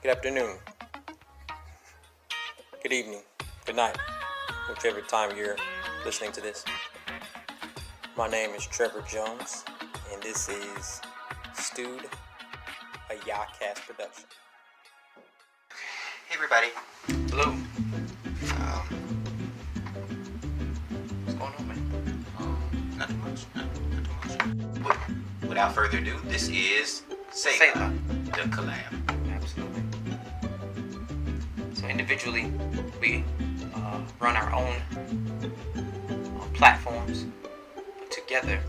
good afternoon, good evening, good night, whichever time you're listening to this. My name is Trevor Jones, and this is Stewed, a Yacast production. Hey everybody. Hello. What's going on, man? Not too much. Without further ado, this is Selah, the collab. Absolutely. So individually, we run our own platforms, but together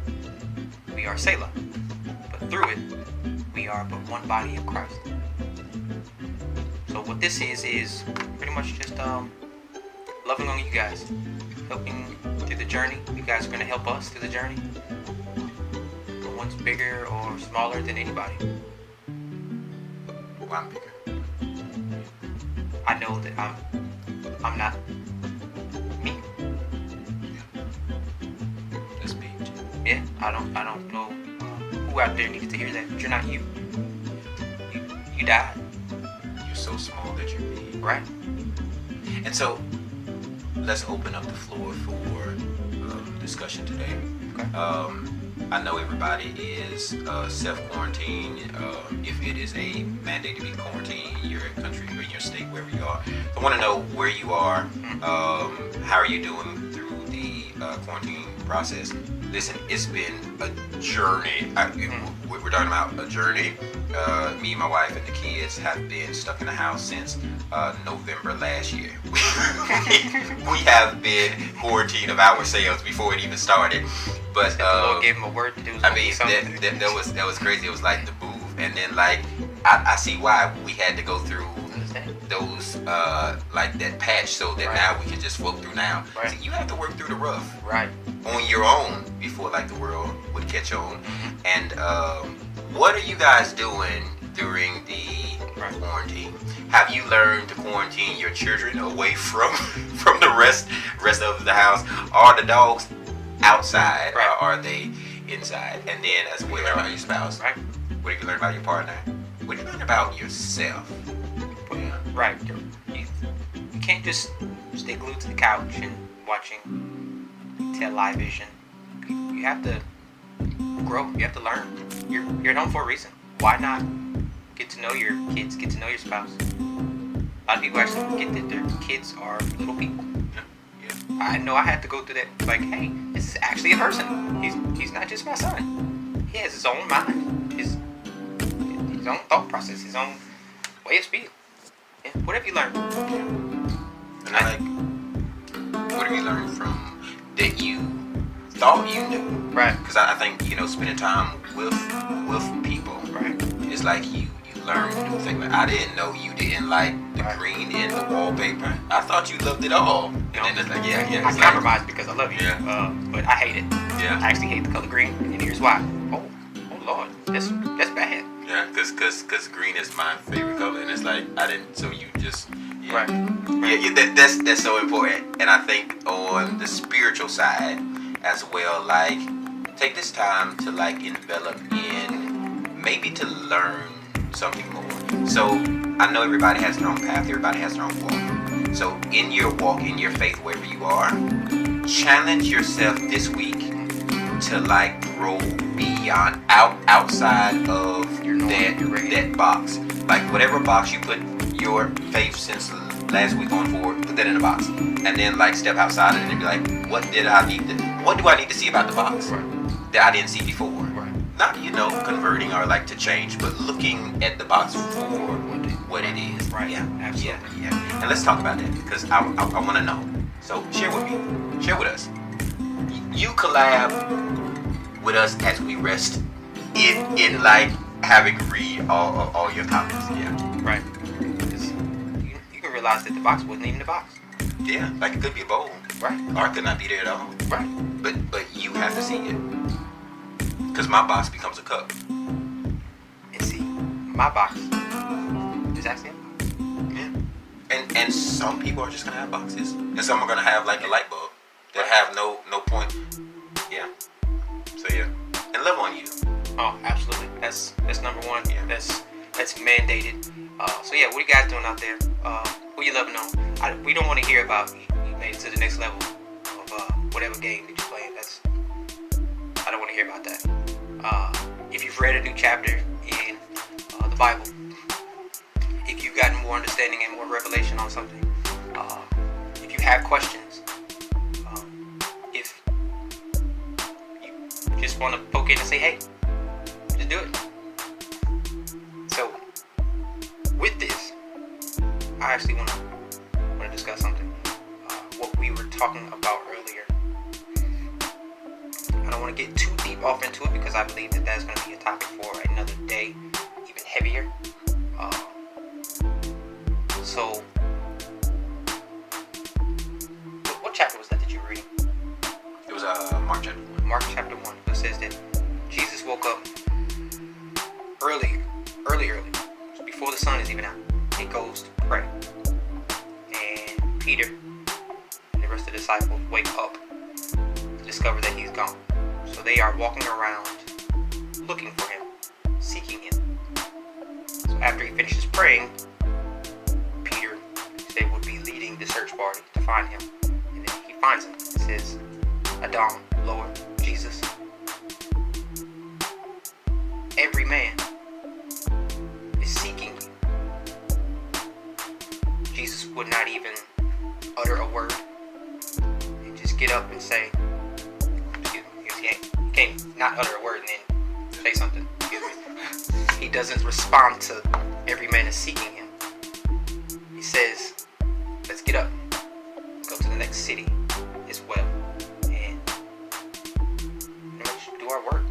we are Selah. But through it, we are but one body of Christ. So what this is pretty much just loving on you guys, helping through the journey. You guys are gonna help us through the journey. No one's bigger or smaller than anybody. Well, I'm bigger. I know that I'm not me. That's big. Yeah, I don't know who out there needs to hear that. But you're not you. You died, You're so small that you're big. right? And so, let's open up the floor for discussion today. Okay. I know everybody is self-quarantined. If it is a mandate to be quarantined in your country or in your state, wherever you are. I want to know where you are. How are you doing through the quarantine process? Listen, it's been a journey. We're talking about a journey. Me, my wife, and the kids have been stuck in the house since November last year. We have been quarantined of ourselves before it even started. But The Lord gave him a word to do. I mean, that was crazy. It was like the move, and then like I see why we had to go through those like that patch, so that now we can just float through now. Right. See, you have to work through the rough Right. on your own before like the world would catch on. And what are you guys doing during the quarantine? Have you learned to quarantine your children away from the rest of the house? Are the dogs outside, Right. or are they inside? And then as well, learn about your spouse. Right. What have you learned about your partner? What have you learned about yourself? Yeah. Right. You can't just stay glued to the couch and watching television. You have to grow. You have to learn. You're at home for a reason. Why not get to know your kids? Get to know your spouse. A lot of people actually get that their kids are little people. Yeah. I know I had to go through that. Like, hey, this is actually a person. He's not just my son. He has his own mind, his own thought process, his own way of speaking. Yeah. What have you learned? And what have you learned from that you thought you knew? Right. Because I think, spending time with people, Right. it's like you learn new things. Like, I didn't know you didn't like the green in the wallpaper. I thought you loved it all. And then it's like, yeah. I It's like, compromise because I love you. Yeah. But I hate it. Yeah. I actually hate the color green, and here's why. Oh Lord, that's bad. yeah, because green is my favorite color, and it's like, I didn't, so you just, yeah. Right. Yeah, that's so important. And I think on the spiritual side as well, like, take this time to like envelop in, maybe to learn something more. So I know everybody has their own path, everybody has their own walk. So in your walk, in your faith, wherever you are, challenge yourself this week to like grow beyond, outside of that box. Like whatever box you put your faith since last week on forward, put that in a box, and then like step outside of it and be like, what do I need to see about the box that I didn't see before? Right. Not converting or like to change, but looking at the box for what it is. Right. Yeah. Absolutely. Yeah. And let's talk about that, because I want to know. So share with me. Share with us. You collab with us as we rest in like having read all your comments. Yeah. Right. You can realize that the box wasn't even the box. Yeah. Like it could be a bowl. Right. Or it could not be there at all. Right. But you have to see it. Because my box becomes a cup. And see, my box is actually a box. Yeah. And some people are just gonna have boxes, and some are gonna have like a light bulb that have no point. Yeah. So yeah. And love on you. Oh, absolutely. That's number one. Yeah. That's mandated. So yeah, what are you guys doing out there? Who you loving on? We don't want to hear about you made it to the next level of whatever game that you're playing. I don't want to hear about that. If you've read a new chapter in the Bible, if you've gotten more understanding and more revelation on something, if you have questions, if you just want to poke in and say, hey, just do it. So with this, I actually want to discuss something. What we were talking about earlier. I don't want to get too deep off into it because I believe that that's going to be a topic for another day, even heavier. So, what chapter was that you were reading? It was Mark chapter 1. Mark chapter 1. It says that Jesus woke up early, before the sun is even out. He goes to pray. And Peter and the rest of the disciples wake up to discover that he's gone. So they are walking around looking for him, seeking him. So after he finishes praying, Peter, they would be leading the search party to find him. And then he finds him. It says, Adam, Lord, Jesus. Every man is seeking you. Jesus would not even utter a word. He'd just get up and say, excuse me, he can't not utter a word and then say something. Excuse me. He doesn't respond to every man is seeking him. He says, let's get up, go to the next city as well, and do our work.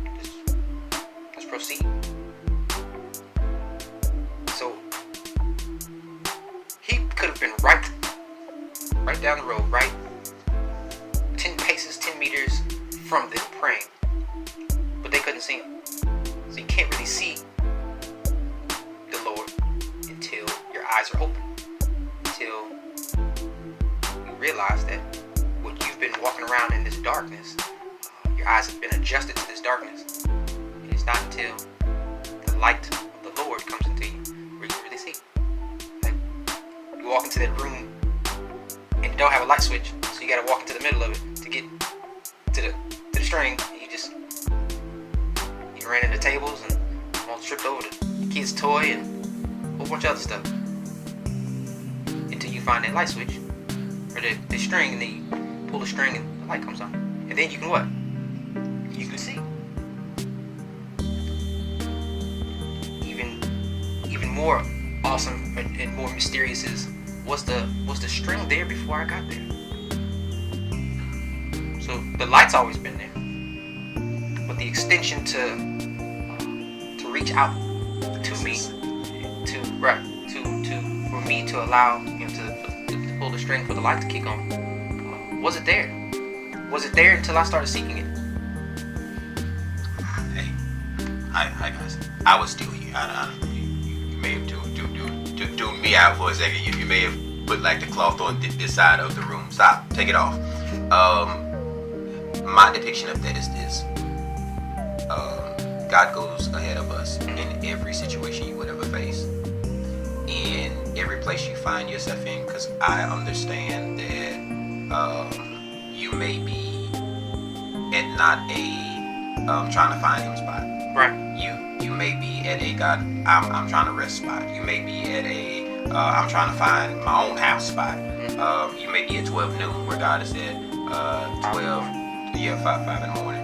Let's proceed. So he could have been right down the road, right 10 paces, 10 meters from them praying, but they couldn't see him. So you can't really see the Lord until your eyes are open, until you realize that what you've been walking around in this darkness, your eyes have been adjusted to this darkness. And it's not until the light of the Lord comes into you where you can really see. Like, you walk into that room and you don't have a light switch, so you gotta walk into the middle of it to get to the string. And you ran into tables and almost tripped over the kid's toy and a whole bunch of other stuff until you find that light switch or the string, and then you pull the string and the light comes on, and then you can what? You can see. Even more awesome and more mysterious is, was the string there before I got there? So the light's always been there, but the extension to reach out to me, for me to allow to pull the string for the light to kick on, was it there? Was it there until I started seeking it? Hey, hi guys. I was still here. You may have tuned me out for a second. You may have put like the cloth on this side of the room. Stop. Take it off. My depiction of that is this. God goes ahead of us in every situation you would ever face, in every place you find yourself in, because I understand that you may be at not a trying to find him spot. Right. You may be at a God, I'm trying to rest spot. You may be at a I'm trying to find my own house spot. You may be at 12 noon where God has said 5 in the morning.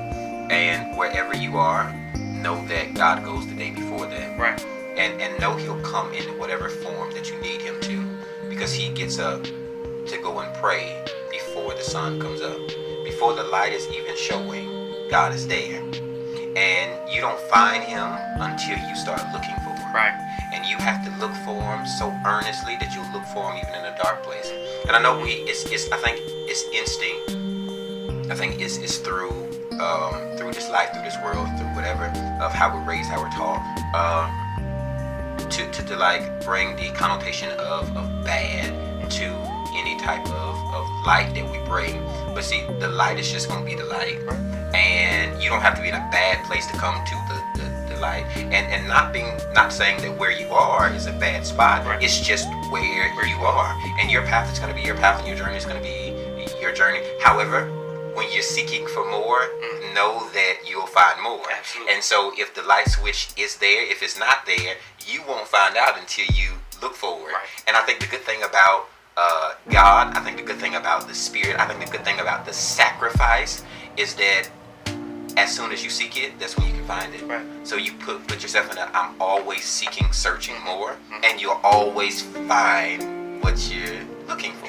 And wherever you are, know that God goes the day before that. Right. And know he'll come in whatever form that you need him to, because he gets up to go and pray before the sun comes up. Before the light is even showing, God is there. And you don't find him until you start looking for him. Right. And you have to look for him so earnestly that you look for him even in a dark place. And I know it's I think it's instinct. I think it's through this life, through this world, through whatever, of how we're raised, how we're taught, to like bring the connotation of bad to any type of light that we bring. But see, the light is just going to be the light. And you don't have to be in a bad place to come to the the light, and not saying that where you are is a bad spot. Right. It's just where you are, and your path is going to be your path, and your journey is going to be your journey. However, when you're seeking for more, know that you'll find more. Absolutely. And so if the light switch is there, if it's not there, you won't find out until you look forward. Right. And I think the good thing about God, I think the good thing about the Spirit, I think the good thing about the sacrifice is that as soon as you seek it, that's when you can find it. Right. So you put yourself in a I'm always seeking, searching more, and you'll always find what you're looking for.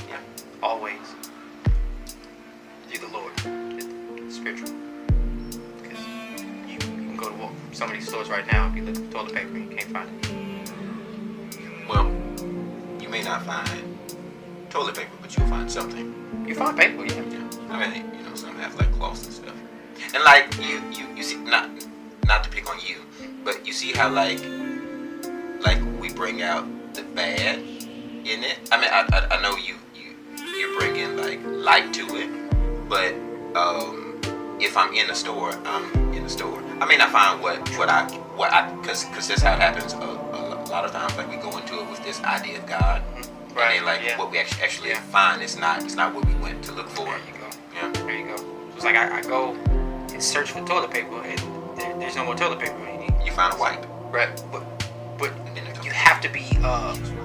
Yeah. Always. Through the Lord. It's spiritual. Because you can go to some of these stores right now and be looking for toilet paper and you can't find it. Well, you may not find toilet paper, but you'll find something. You find paper, yeah. I mean, some have like cloths and stuff. And like you see, not to pick on you, but you see how like we bring out the bad in it. I mean, I know you bring in like light to it, but if I'm in the store, I'm in the store. I mean, I find what I because that's how it happens a lot of times. Like we go into it with this idea of God, right? And then what we actually find is not what we went to look for. There you go. Yeah. There you go. So it's like I go and search for toilet paper, and there's no more toilet paper. You find a wipe, right? But you have to be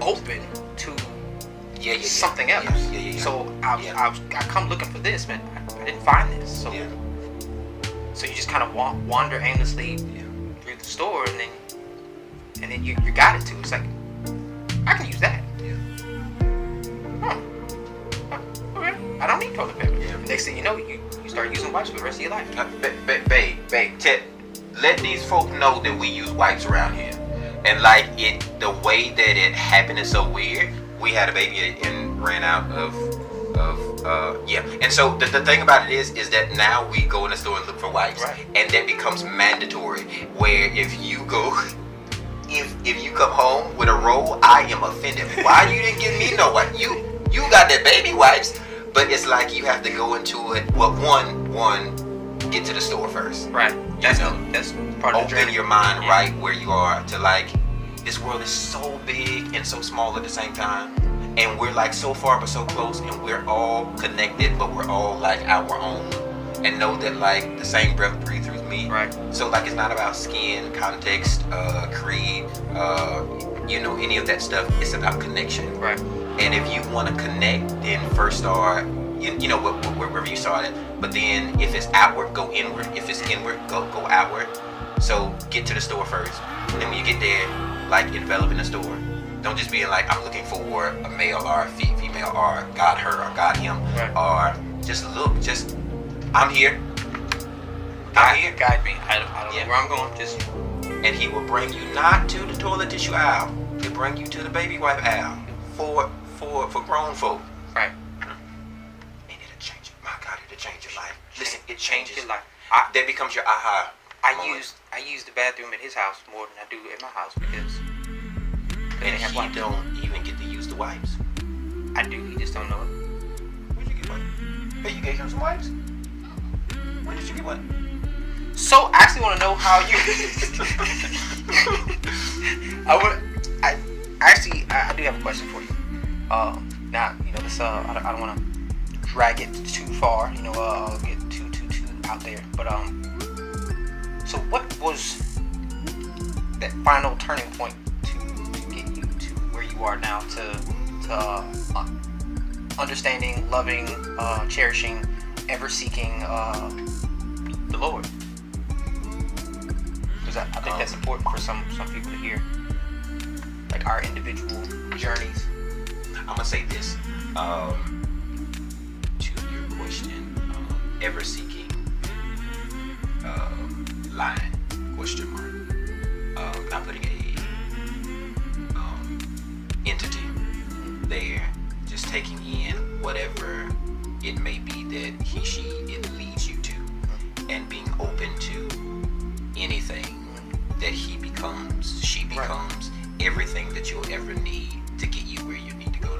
open to something else. Yeah. So I come looking for this, man. I didn't find this. So so you just kind of wander aimlessly through the store, and then you got it too. It's like I can use that. Okay. I don't need toilet paper. Next thing you know, you start using wipes for the rest of your life. Babe, let these folk know that we use wipes around here. And like the way that it happened is so weird. We had a baby and ran out of and so the thing about it is that now we go in the store and look for wipes, right. And that becomes mandatory. Where if you come home with a roll, I am offended. Why you didn't give me no wipe? You got that baby wipes, but it's like you have to go into it. Well, one get to the store first, right? That's part of the journey. Open your mind right where you are to like this world is so big and so small at the same time. And we're like so far but so close, and we're all connected, but we're all like our own. And know that like the same breath breathes through me. Right. So like it's not about skin, context, creed, any of that stuff. It's about connection. Right. And if you want to connect, then first start, wherever you started. But then if it's outward, go inward. If it's inward, go outward. So get to the store first. And then when you get there, like envelop in the store. Don't just be like, I'm looking for a male or a female or God her or God him. Right. Or just look, I'm here. Guide me. I don't know where I'm going. And he will bring you not to the toilet tissue aisle. He'll bring you to the baby wipe aisle for grown folk. Right. And it'll change it. My God, it'll change your life. Listen, it Change changes your life. That becomes your aha. I use the bathroom at his house more than I do at my house because and he don't even get to use the wipes. I do. He just don't know it. Where'd you get one? Hey, you gave him some wipes? When did you get one? So I actually want to know how you. I do have a question for you. Now this I don't want to drag it too far. Get too out there. But so what was that final turning point to get you to where you are now to understanding, loving, cherishing, ever seeking the Lord? Because I think that's important for some people to hear, like our individual journeys. I'm gonna say this to your question, ever seeking line question mark. Not putting a entity there, just taking in whatever it may be that it leads you to, and being open to anything that she becomes, everything that you'll ever need to get you where you need to go.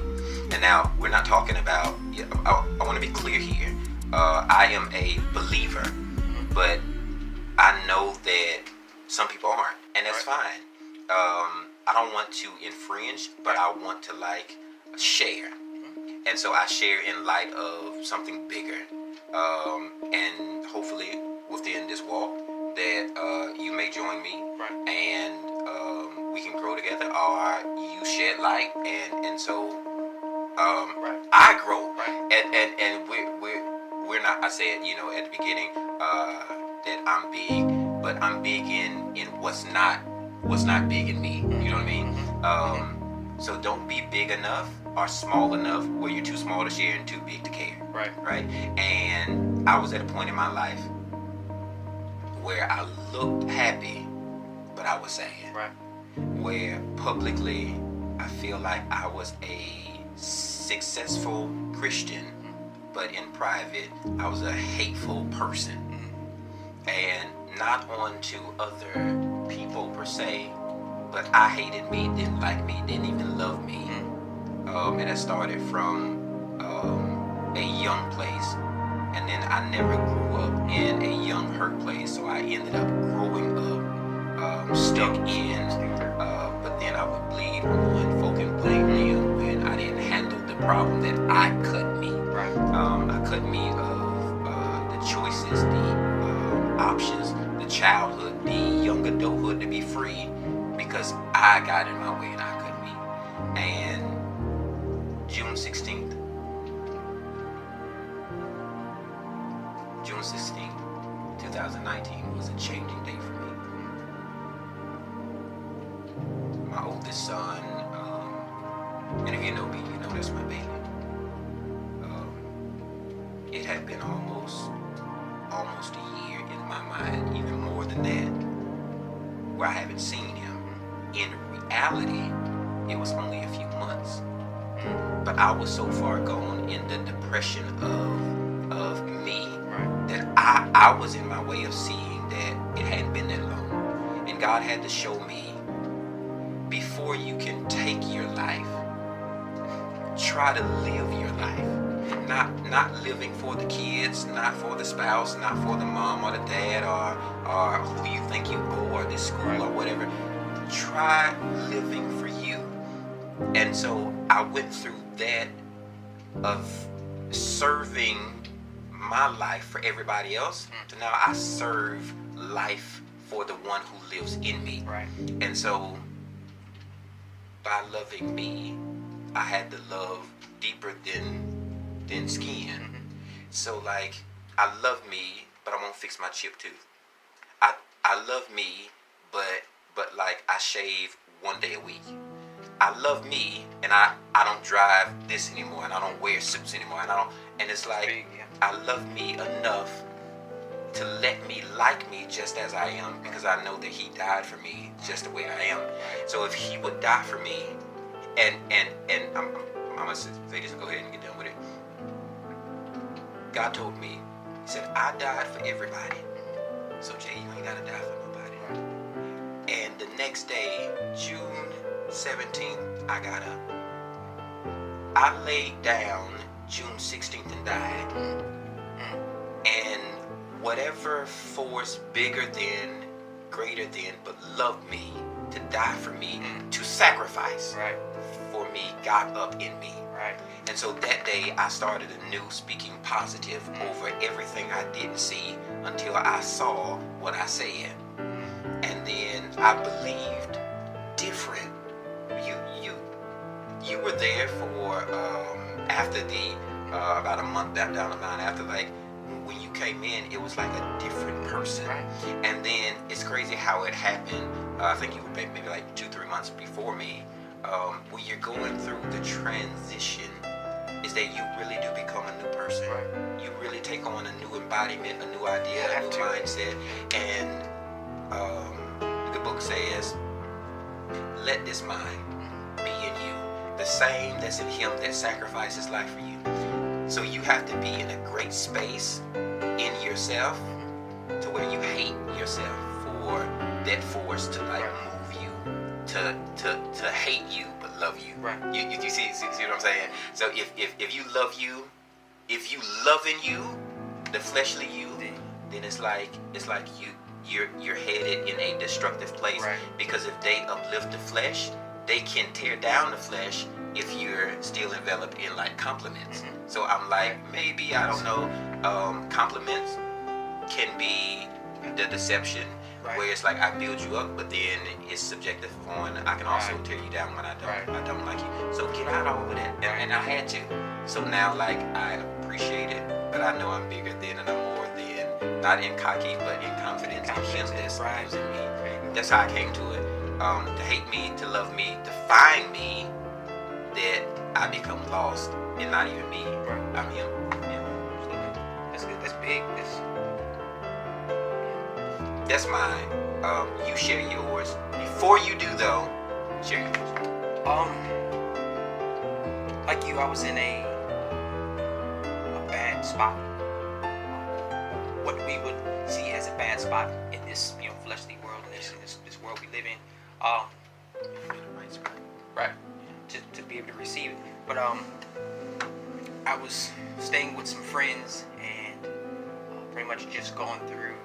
And now we're not talking about, I want to be clear here, I am a believer, but I know that Some people aren't, and that's fine. I don't want to infringe, but I want to like share, and so I share in light of something bigger, and hopefully within this walk that you may join me, and we can grow together, or you shed light, and so I grow, and we're not. I said, you know, at the beginning that I'm big, but I'm big in what's not big in me. You know what I mean? So don't be big enough or small enough where you're too small to share and too big to care. Right. And I was at a point in my life where I looked happy, but I was sad. Where publicly I feel like I was a successful Christian, but in private I was a hateful person. And not onto other people per se, but I hated me, didn't like me, didn't even love me. And it started from a young place, and then I never grew up in a young hurt place, so I ended up growing up stuck in, but then I would bleed on folk and blame them when I didn't handle the problem that I cut me. I cut me of the choices, the options, the childhood, the young adulthood to be free, because I got in my way and I cut me. And June 16th, 2019 was a changing day for me. My oldest son, and if you know me, you know that's my baby. It had been almost a year in my mind, even more than that, where I haven't seen him. In reality, it was only a few months. But I was so far gone in the depression of me that I was in my way of seeing that it hadn't been that long. And God had to show me, before you can take your life, try to live your life. Not living for the kids, not for the spouse, not for the mom or the dad or who you think you owe or this school or whatever. Try living for you. And so I went through that of serving my life for everybody else to now I serve life for the one who lives in me. And so by loving me, I had to love deeper than skin. So like, I love me, but I won't fix my chipped tooth. I love me, but like I shave one day a week. I love me, and I don't drive this anymore, and I don't wear suits anymore, and it's like, I love me enough to let me like me just as I am, because I know that he died for me just the way I am. So if he would die for me, and I'm gonna say this, go ahead and get done with it. God told me, he said, I died for everybody. So Jay, you ain't gotta die for nobody. And the next day, June 17th, I got up. I laid down June 16th and died. And whatever force bigger than, greater than, but loved me, to die for me, to sacrifice for me, got up in me. And so that day I started anew speaking positive over everything I didn't see until I saw what I said. And then I believed different. You were there for after the about a month down the line, after like when you came in, it was like a different person. And then it's crazy how it happened. I think you were maybe like 2-3 months before me. When you're going through the transition, is that you really do become a new person. You really take on a new embodiment, a new idea, a new mindset. And the book says, let this mind be in you, the same that's in him that sacrificed his life for you. So you have to be in a great space in yourself to where you hate yourself for that force to like move you to hate you but love you. You see what I'm saying? So if you love you, if you love in you, the fleshly you, then it's like you're headed in a destructive place. Right. Because if they uplift the flesh, they can tear down the flesh if you're still enveloped in like compliments. So I'm like, maybe, I don't know, compliments can be the deception, where it's like I build you up, but then it's subjective on I can also tear you down when I don't like you. So get out all of that, and I had to. So now like I appreciate it, but I know I'm bigger than and I'm more than, not in cocky but in confidence in Him that's lives in me. That's how I came to it. To hate me, to love me, to find me, that I become lost and not even me. I'm Him. Yeah. That's good. That's big. That's mine. You share yours. Before you do though, share yours. Like you, I was in a bad spot. What we would see as a bad spot in this, fleshly world, in this world we live in. Right. To be able to receive it. But I was staying with some friends and pretty much just going through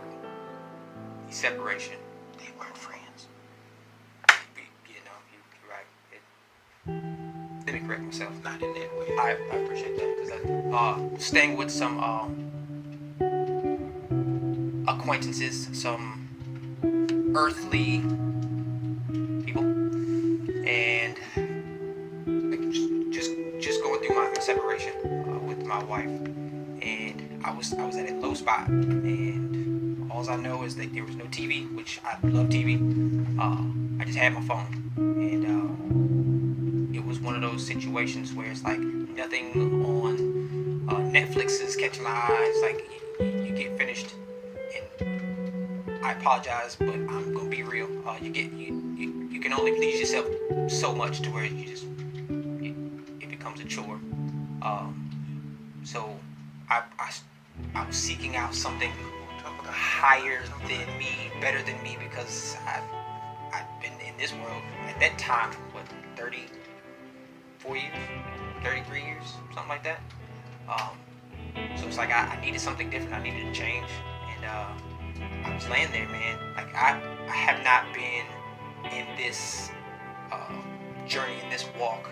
the separation. They weren't friends. You're right. Let me correct myself. Not in that way. I appreciate that, because staying with some acquaintances, some earthly people, and just going through my separation with my wife, and I was at a low spot, and all I know is that there was no TV, which I love TV. I just had my phone, and it was one of those situations where it's like nothing on Netflix is catching my eyes. Like you get finished, and I apologize, but I'm gonna be real. You can only please yourself so much to where it becomes a chore. So I was seeking out something higher than me, better than me, because I've been in this world at that time, 34 years, 33 years, something like that. So it's like I needed something different. I needed a change, and I was laying there, man. Like I have not been in this journey, in this walk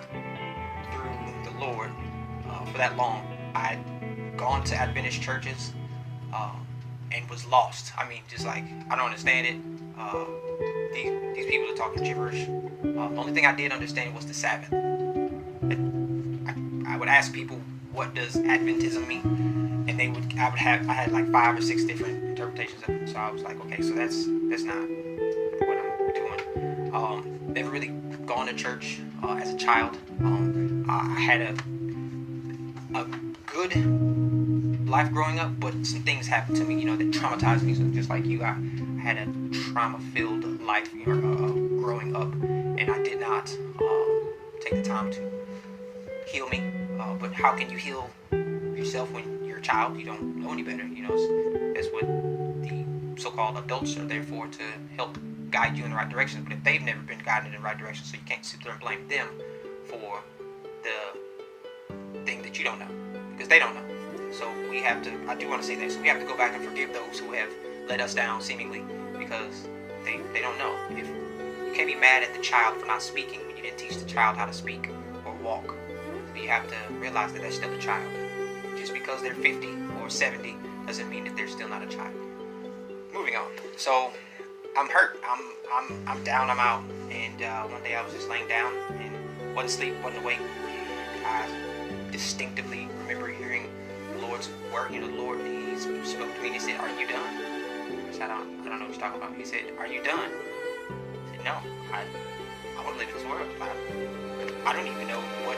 through the Lord for that long. I'd gone to Adventist churches and was lost. I mean, just like, I don't understand it. These people are talking gibberish. The only thing I did understand was the Sabbath. I would ask people, what does Adventism mean? And I had like 5 or 6 different interpretations of it. So I was like, okay, so that's not what I'm doing. Never really gone to church as a child. I had a good life growing up, but some things happened to me, that traumatized me. So just like you, I had a trauma-filled life growing up, and I did not take the time to heal me. But how can you heal yourself when you're a child? You don't know any better. That's what the so-called adults are there for, to help guide you in the right direction. But if they've never been guided in the right direction, so you can't sit there and blame them for the thing that you don't know, because they don't know. So we have to, I do want to say that, so we have to go back and forgive those who have let us down, seemingly, because they don't know. If you can't be mad at the child for not speaking when you didn't teach the child how to speak or walk. You have to realize that that's still a child. Just because they're 50 or 70 doesn't mean that they're still not a child. Moving on. So I'm hurt. I'm down. I'm out. And one day I was just laying down and wasn't asleep, wasn't awake. I distinctively remember hearing the Lord's word. The Lord, He spoke to me and He said, "Are you done?" I said, I don't know what you're talking about. He said, "Are you done?" I said, "No. I want to live in this world. I don't even know what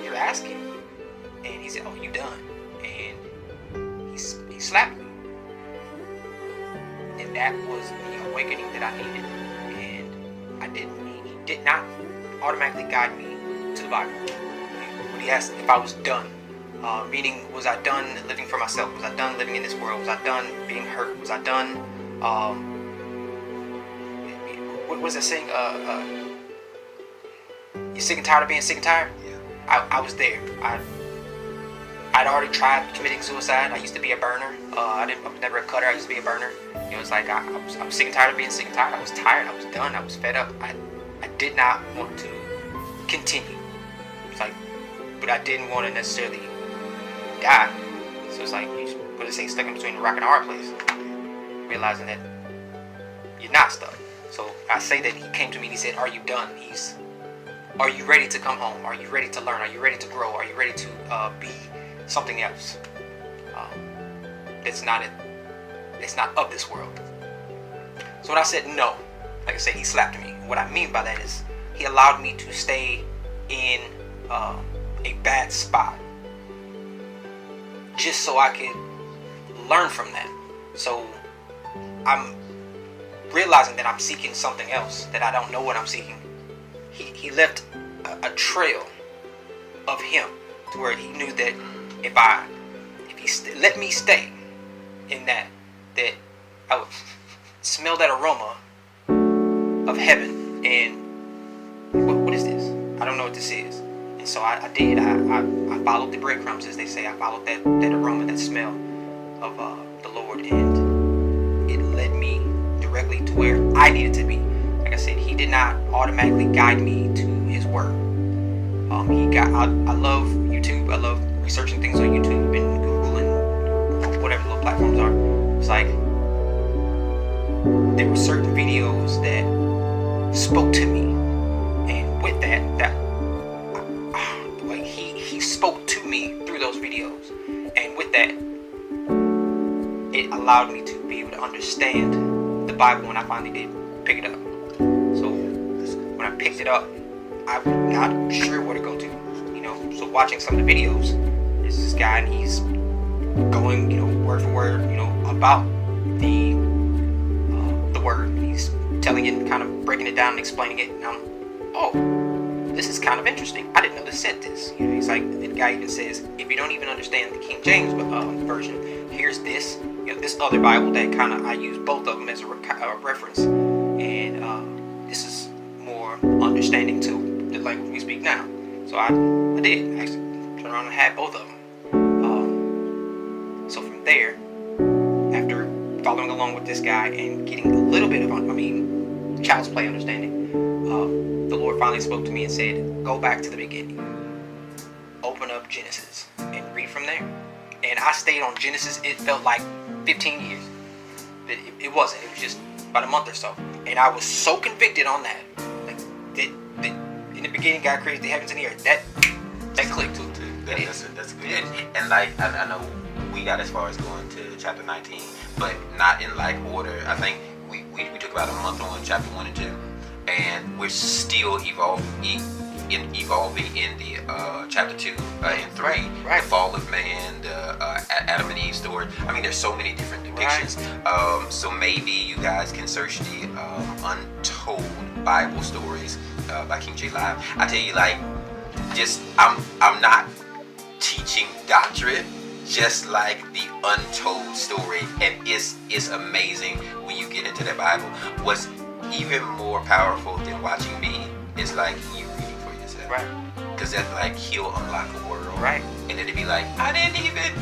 you're asking." And he said, "Oh, you done?" And he slapped me. And that was the awakening that I needed. And he did not automatically guide me to the Bible. When he asked if I was done, meaning, was I done living for myself? Was I done living in this world? Was I done being hurt? Was I done, what was it saying? You're sick and tired of being sick and tired? Yeah. I was there. I'd already tried committing suicide. I used to be a burner. I was never a cutter. I used to be a burner. You know, it's like I was sick and tired of being sick and tired. I was tired. I was done. I was fed up. I did not want to continue. It's like, but I didn't want to necessarily die. So it's like, what they say, stuck in between a rock and a hard place. Realizing that you're not stuck. So I say that he came to me and he said, "Are you done?" Are you ready to come home? Are you ready to learn? Are you ready to grow? Are you ready to be something else? It's not of this world. So when I said no, like I said, he slapped me. What I mean by that is he allowed me to stay in a bad spot just so I could learn from that. So I'm realizing that I'm seeking something else, that I don't know what I'm seeking. He left a trail of him to where he knew that if he let me stay in that I would smell that aroma of heaven. And what is this? I don't know what this is. And so I did. I followed the breadcrumbs, as they say. I followed that aroma, that smell of the Lord, and it led me directly to where I needed to be. Like I said, he did not automatically guide me to his word. I love YouTube. I love researching things on YouTube and Google and whatever the little platforms are. It's like there were certain videos that spoke to me, and with that like he spoke to me through those videos, and with that, it allowed me to be able to understand the Bible when I finally did pick it up. So when I picked it up, I was not sure where to go to. You know, so watching some of the videos, there's this guy and he's going, you know, word for word, you know, about the word. He's telling it and kind of breaking it down and explaining it. And this is kind of interesting. I didn't know this said this. You know, he's like, the guy even says, if you don't even understand the King James version, here's this, you know, this other Bible that kind of, I use both of them as a reference. And this is more understanding to the language we speak now. So I did actually turn around and had both of them. So from there, after following along with this guy and getting a little bit of, child's play understanding, the Lord finally spoke to me and said, go back to the beginning. Open up Genesis and read from there. And I stayed on Genesis, it felt like 15 years. But it wasn't. It was just about a month or so. And I was so convicted on that. Like, that in the beginning, God created the heavens and the earth. That clicked. That's good. And like, I know we got as far as going to chapter 19, but not in like order. I think we took about a month on chapter 1 and 2, and we're still evolving in the chapter 2 and 3, right. The fall of man, the Adam and Eve story. I mean, there's so many different depictions. Right. So maybe you guys can search the Untold Bible Stories by KingJaieLive. I tell you, like, just I'm not teaching doctrine, just like the untold story, and it's amazing when you get into the Bible. What's even more powerful than watching me is like you reading for yourself, right? Because that, like, he'll unlock a world, right? And then it'd be like, I didn't even.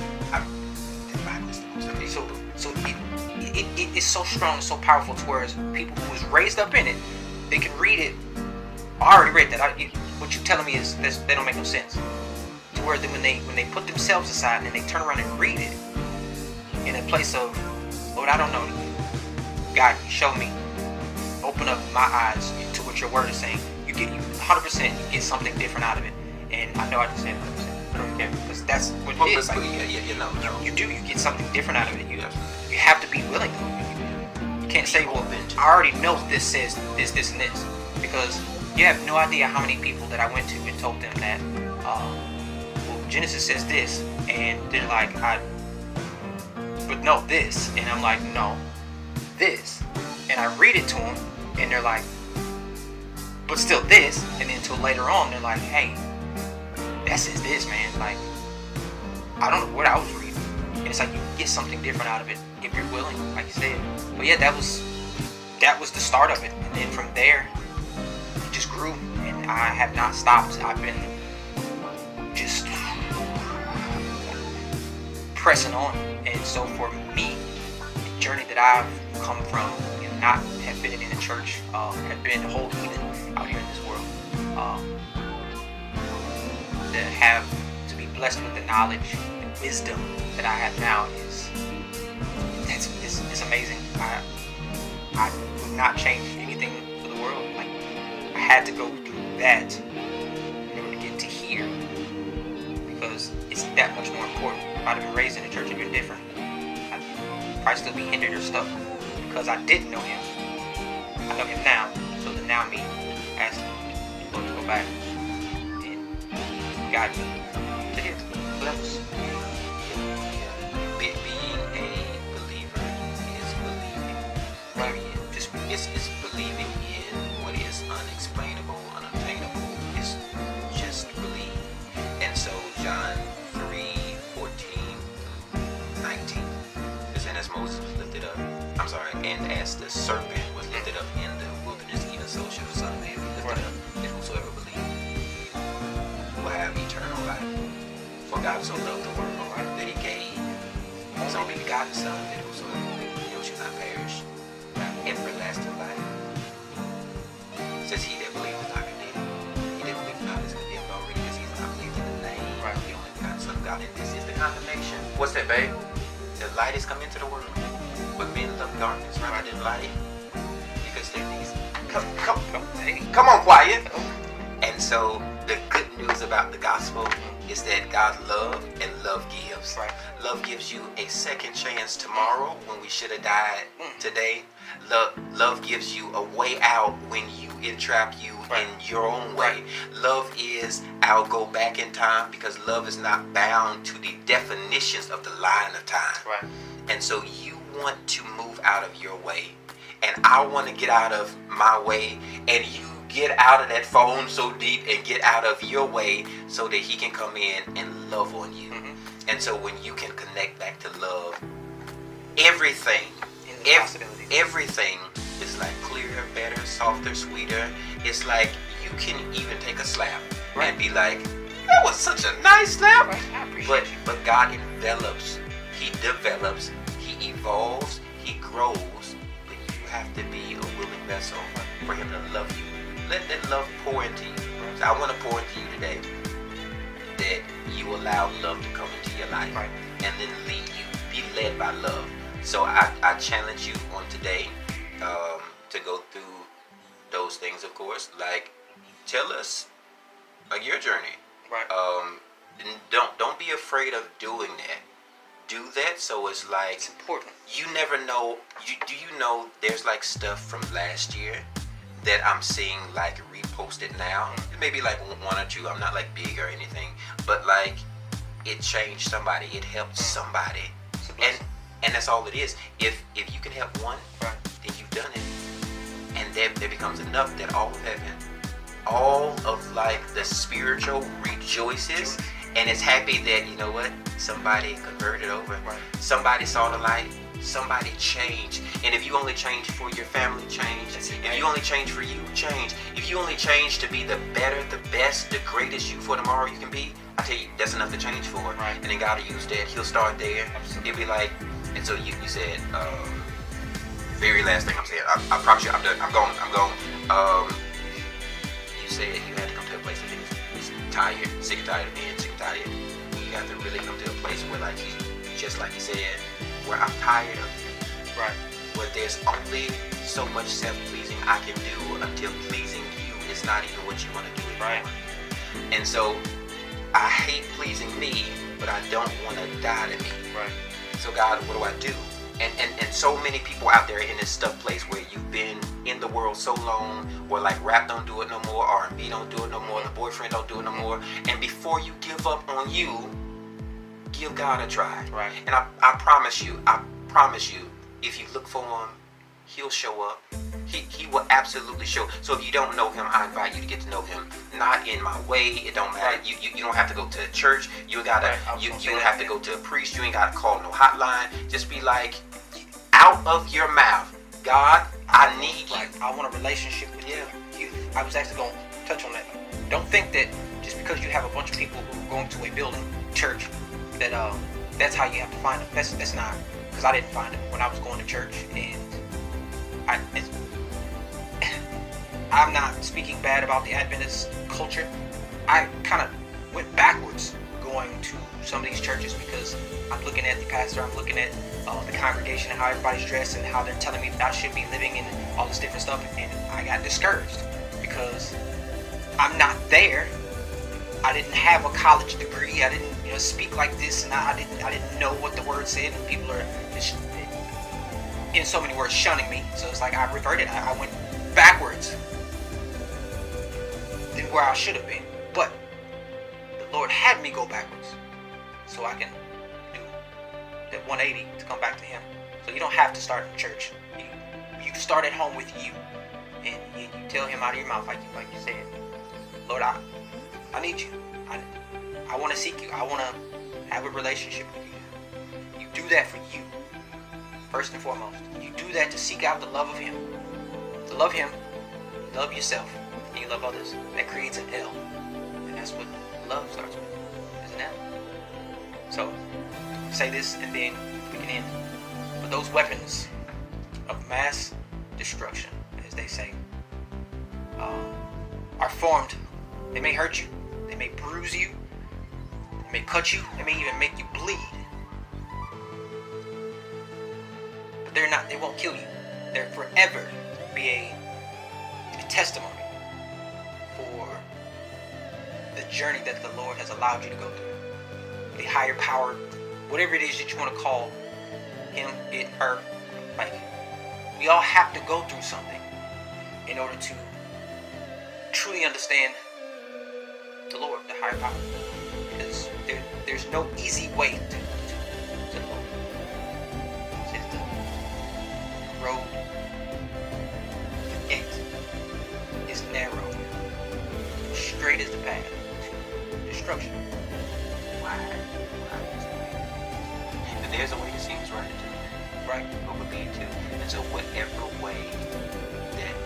The Bible is the most amazing. So it is so strong and so powerful to where people who was raised up in it, they can read it. I already read that. What you're telling me is they don't make no sense. To where when they put themselves aside and then they turn around and read it in a place of, Lord, I don't know. God, show me. Open up my eyes to what your word is saying. You 100%. You get something different out of it. And I know I just said 100%. I don't care, because that's what it is. Like, you do. You get something different out of it. You have to be willing. You can't say, well, I already know this says this, this, and this, because you have no idea how many people that I went to and told them that, Genesis says this, and they're like, but no, this, and I'm like, no, this, and I read it to them, and they're like, but still this, and then until later on, they're like, hey, that says this, man, like, I don't know what I was reading, and it's like, you get something different out of it, if you're willing, like you said. But yeah, that was the start of it, and then from there, it just grew, and I have not stopped. I've been just pressing on. And so for me, the journey that I've come from, not have been in a church, have been a whole heathen out here in this world, to be blessed with the knowledge and wisdom that I have now is it's amazing. I would not change anything for the world. Like, I had to go through that in order to get to here, because it's that much more important. If I'd have been raised in a church and been different, I'd probably still be hindered or stuck because I didn't know him. I know him now, so the now me asked the Lord to go back and guide me to here. So that was Being a believer is believing. Period. It's believing in what is unexplainable, unobtainable. It's just believe. And so John 3:14-19. Because as Moses was lifted up, and as the serpent was lifted up in the wilderness, even so shall the Son of Man be lifted up, and whosoever believes will have eternal life. For God so loved the world, right, that he gave his only begotten Son, that whosoever believes in him shall not perish, but have everlasting life. It says, he that believeth is not condemned. He that believeth not is condemned already, because he has not believed in the name of the only begotten Son of God. And this is the condemnation. What's that, babe? The light has come into the world, but men love darkness rather than light, because they're these. Come on, quiet. And so the good news about the gospel is that God loves and love gives. Right. Love gives you a second chance tomorrow when we should have died today. Love gives you a way out when you entrap you in your own way. Love is, I'll go back in time, because love is not bound to the definitions of the line of time. right. And so you want to move out of your way, and I want to get out of my way, and you get out of that phone so deep and get out of your way so that he can come in and love on you. And so when you can connect back to love, everything is like clearer, better, softer, sweeter. It's like you can even take a slap and be like, that was such a nice slap. I appreciate you. But God envelops, he develops, he evolves, he grows, but you have to be a willing vessel for him to love you. Let that love pour into you. So I want to pour into you today that you allow love to come into your life and then lead you, be led by love. So I challenge you on today to go through those things, of course. Like, tell us your journey. Don't be afraid of doing that. Do that. So it's like, It's important. you never know. Do you know there's like stuff from last year that I'm seeing like reposted now? Maybe like one or two. I'm not like big or anything, but like it changed somebody. It helped somebody, and that's all it is. If you can help one, then you've done it, and there becomes enough that all of heaven, all of like the spiritual rejoices, and is happy that, you know what, somebody converted over, somebody saw the light, somebody changed. And if you only change for your family, change. If you only change for you, change. If you only change to be the better, the best, the greatest you for tomorrow you can be, I tell you, that's enough to change for. And then God will use that. He'll start there. He'll be like, and so you said, very last thing I'm saying, I promise you, I'm done. I'm going. You said you had to come to a place that is tired, sick and tired of being sick and tired. You have to really come to a place where, like, just like he said, where I'm tired of you. Where there's only so much self-pleasing I can do until pleasing you is not even what you want to do anymore. And so I hate pleasing me, but I don't want to die to me. So God, what do? And so many people out there in this stuck place where you've been in the world so long, where like rap don't do it no more, R&B don't do it no more, the boyfriend don't do it no more. And before you give up on you, give God a try. And I promise you, if you look for him, he'll show up. He will absolutely show. So if you don't know him, I invite you to get to know him. Not in my way. It don't matter. You don't have to go to church. You gotta. You don't have to go to a priest. You ain't gotta call no hotline. Just be like, out of your mouth, God, I need you. I want a relationship with you. I was actually going to touch on that. Don't think that just because you have a bunch of people who are going to a building, church, that that's how you have to find them. That's not, because I didn't find them when I was going to church, and I'm not speaking bad about the Adventist culture. I kind of went backwards going to some of these churches because I'm looking at the pastor, I'm looking at the congregation and how everybody's dressed and how they're telling me that I should be living and all this different stuff, and I got discouraged because I'm not there. I didn't have a college degree. I didn't, speak like this, and I didn't know what the word said, and people are just, in so many words, shunning me. So it's like I reverted. I went backwards than where I should have been. But the Lord had me go backwards so I can do that 180 to come back to Him. So you don't have to start in church. You start at home with you, and you tell Him out of your mouth, like you said, Lord, I need you. I want to seek you. I want to have a relationship with you. You do that for you, first and foremost. You do that to seek out the love of Him. To love Him, you love yourself, and you love others. That creates an L. And that's what love starts with, is an L. So, say this and then we can end. But those weapons of mass destruction, as they say, are formed. They may hurt you. They may bruise you. They may cut you. They may even make you bleed. But they're not. They won't kill you. They're forever be a testimony for the journey that the Lord has allowed you to go through. The higher power, whatever it is that you want to call Him, it, her. Like, we all have to go through something in order to truly understand the Lord, the higher power. Because there's no easy way to the Lord. It's the road, the gate is narrow. Straight is the path to destruction. And there's a way that seems right to me. Right, but would lead to. And so whatever way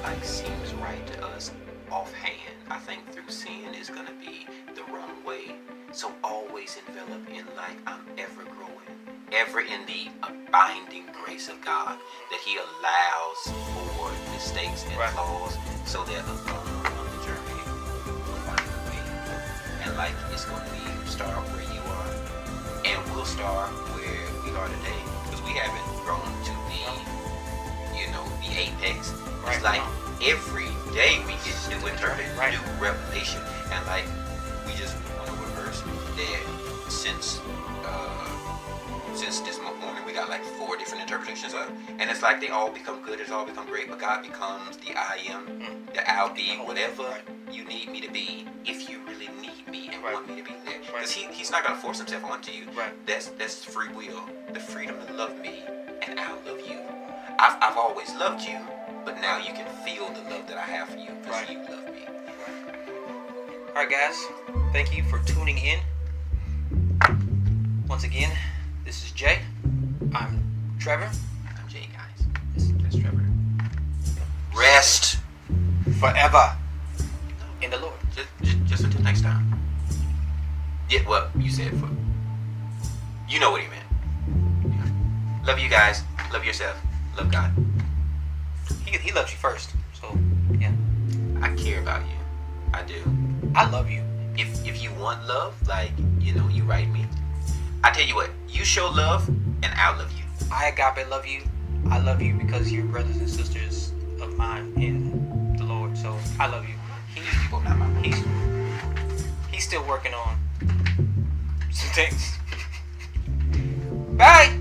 that seems right to us offhand, I think through sin is going to be the wrong way. So always envelop in I'm ever growing, ever in the abiding grace of God, that He allows for mistakes and flaws, so that along on the journey we'll find the way. And it's going to be start where you are, and we'll start where we are today, because we haven't grown to the apex. It's every day we get new interpretation, new revelation, and we just went over a verse that since this morning we got 4 different interpretations of, and it's they all become good, it's all become great, but God becomes the I am, the I'll be, whatever you need me to be, if you really need me and want me to be there, because He's not going to force Himself onto you. That's free will, the freedom to love me, and I'll love you. I've always loved you, but now you can feel the love that I have for you because you love me. Alright guys, thank you for tuning in. Once again, this is Jay. I'm Trevor. I'm Jay, guys. That's Trevor. Rest forever in the Lord. Just until next time. Yeah, well, you said for. You know what He meant. Yeah. Love you guys. Love yourself. Love God. He loves you first, so yeah. I care about you. I do. I love you. If you want love, you write me. I tell you what, you show love, and I'll love you. I agape love you. I love you because you're brothers and sisters of mine in the Lord. So I love you. He's still working on some things. Bye.